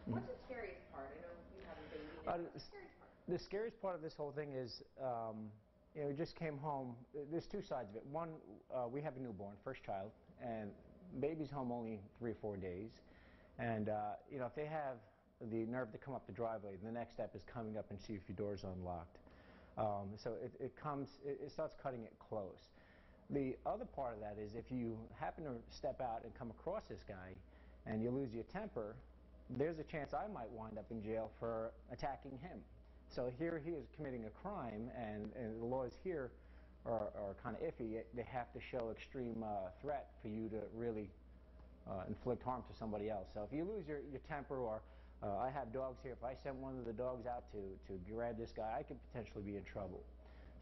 What's the scariest part? I know you have a baby now. What's the scariest part? The scariest part of this whole thing is, we just came home. There's two sides of it. One, we have a newborn, first child, and baby's home only 3 or 4 days. And, if they have the nerve to come up the driveway, the next step is coming up and see if your door's unlocked. So it starts cutting it close. The other part of that is if you happen to step out and come across this guy and you lose your temper, there's a chance I might wind up in jail for attacking him. So here he is committing a crime, and the laws here are kind of iffy. They have to show extreme threat for you to really inflict harm to somebody else. So if you lose your temper, or I have dogs here, if I sent one of the dogs out to grab this guy, I could potentially be in trouble.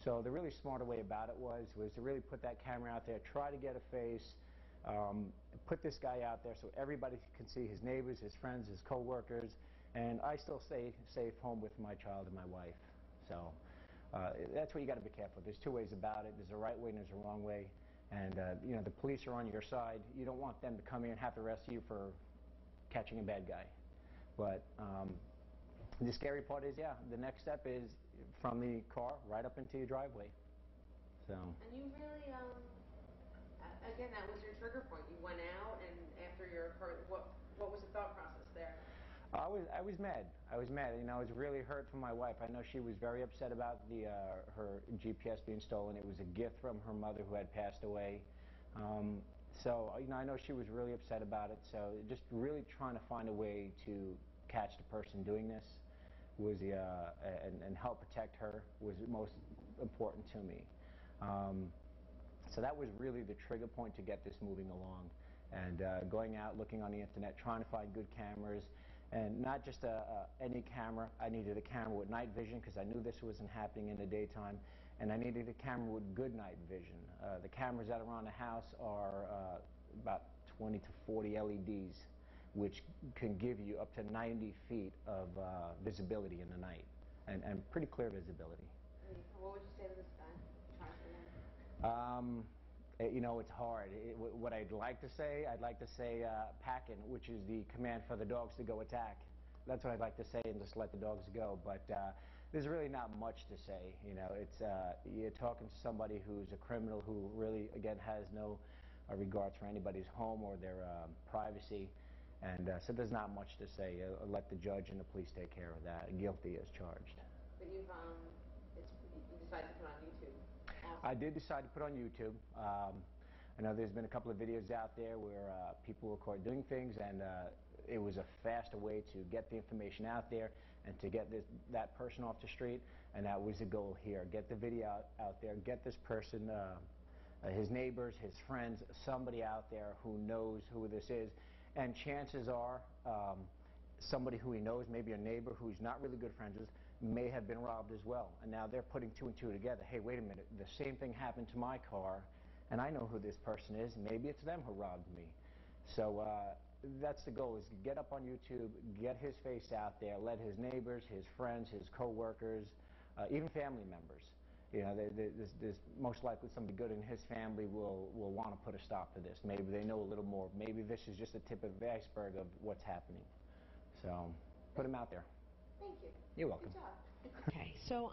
So the really smarter way about it was to really put that camera out there, try to get a face, put this guy out there so everybody can see, his neighbors, his friends, his co-workers, and I still stay safe home with my child and my wife. So that's what you got to be careful. There's two ways about it. There's a right way and there's a wrong way. And the police are on your side. You don't want them to come in and have to arrest you for catching a bad guy. But the scary part is, the next step is from the car right up into your driveway. So. And you really, again, that was your trigger point. You went out, and after your car, what was the thought process there? I was mad. I was mad. I was really hurt for my wife. I know she was very upset about her GPS being stolen. It was a gift from her mother who had passed away. So I know she was really upset about it. So just really trying to find a way to catch the person doing this was and help protect her was most important to me. So that was really the trigger point to get this moving along. And going out, looking on the internet, trying to find good cameras, and not just any camera. I needed a camera with night vision because I knew this wasn't happening in the daytime, and I needed a camera with good night vision. The cameras that are on the house are about 20 to 40 LEDs, which can give you up to 90 feet of visibility in the night, and pretty clear visibility. What would you say to this guy? It's hard. What I'd like to say packing, which is the command for the dogs to go attack. That's what I'd like to say, and just let the dogs go. But there's really not much to say. You're talking to somebody who's a criminal who really, again, has no regards for anybody's home or their privacy. And so there's not much to say. Let the judge and the police take care of that. Guilty as charged. But you decided to put on YouTube. Awesome. I did decide to put on YouTube. I know there's been a couple of videos out there where people were caught doing things, and it was a faster way to get the information out there and to get that person off the street, and that was the goal here. Get the video out there, get this person, his neighbors, his friends, somebody out there who knows who this is, and chances are somebody who he knows, maybe a neighbor who's not really good friends with, may have been robbed as well. And now they're putting two and two together. Hey, wait a minute, the same thing happened to my car, and I know who this person is. Maybe it's them who robbed me. So that's the goal, is get up on YouTube, get his face out there, let his neighbors, his friends, his co-workers, even family members. There's most likely somebody good in his family will want to put a stop to this. Maybe they know a little more. Maybe this is just the tip of the iceberg of what's happening. So, put him out there. Thank you. You're welcome. Good job. Okay, so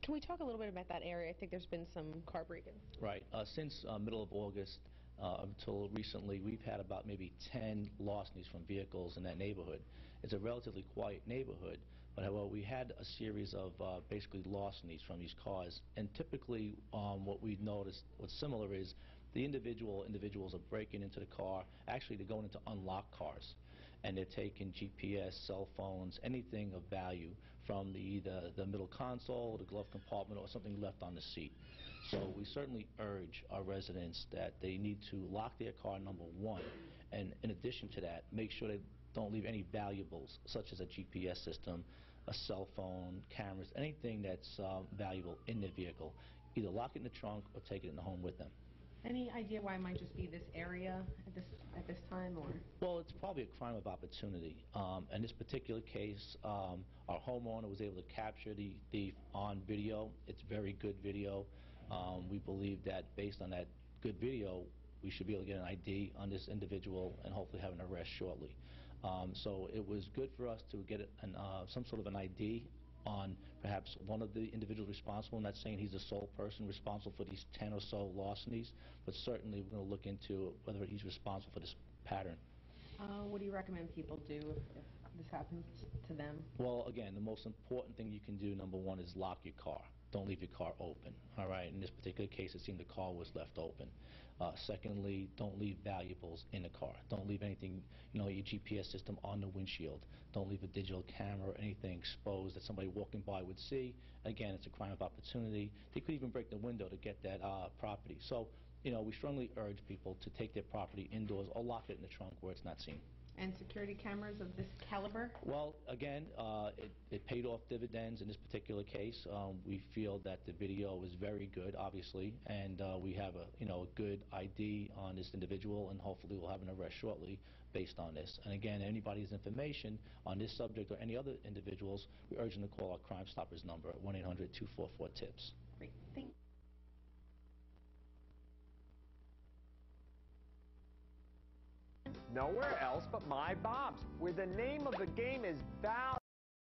can we talk a little bit about that area? I think there's been some car break-ins. Right. Since middle of August until recently, we've had about maybe 10 larcenies from vehicles in that neighborhood. It's a relatively quiet neighborhood, but however, we had a series of basically larcenies from these cars. And typically, what we've noticed, what's similar is the individuals are breaking into the car. Actually, they're going into unlocked cars, and they're taking GPS, cell phones, anything of value from either the middle console, the glove compartment, or something left on the seat. So we certainly urge our residents that they need to lock their car, number one, and in addition to that, make sure they don't leave any valuables, such as a GPS system, a cell phone, cameras, anything that's valuable in their vehicle. Either lock it in the trunk or take it in the home with them. Any idea why it might just be this area at this time, or? Well, it's probably a crime of opportunity. In this particular case, our homeowner was able to capture the thief on video. It's very good video. We believe that based on that good video, we should be able to get an ID on this individual and hopefully have an arrest shortly. So it was good for us to get some sort of an ID on perhaps one of the individuals responsible. I'm not saying he's the sole person responsible for these 10 or so larcenies, but certainly we're going to look into whether he's responsible for this pattern. What do you recommend people do if this happens to them? Well, again, the most important thing you can do, number one, is lock your car. Don't leave your car open, all right? In this particular case, it seemed the car was left open. Secondly, don't leave valuables in the car. Don't leave anything, your GPS system on the windshield. Don't leave a digital camera or anything exposed that somebody walking by would see. Again, it's a crime of opportunity. They could even break the window to get that property. So, we strongly urge people to take their property indoors or lock it in the trunk where it's not seen. And security cameras of this caliber? Well, again, it paid off dividends in this particular case. We feel that the video is very good, obviously, and we have a good ID on this individual, and hopefully we'll have an arrest shortly based on this. And again, anybody's information on this subject or any other individuals, we urge them to call our Crime Stoppers number at 1-800-244-TIPS. Great. Thank you. Nowhere else but My Bob's, where the name of the game is value.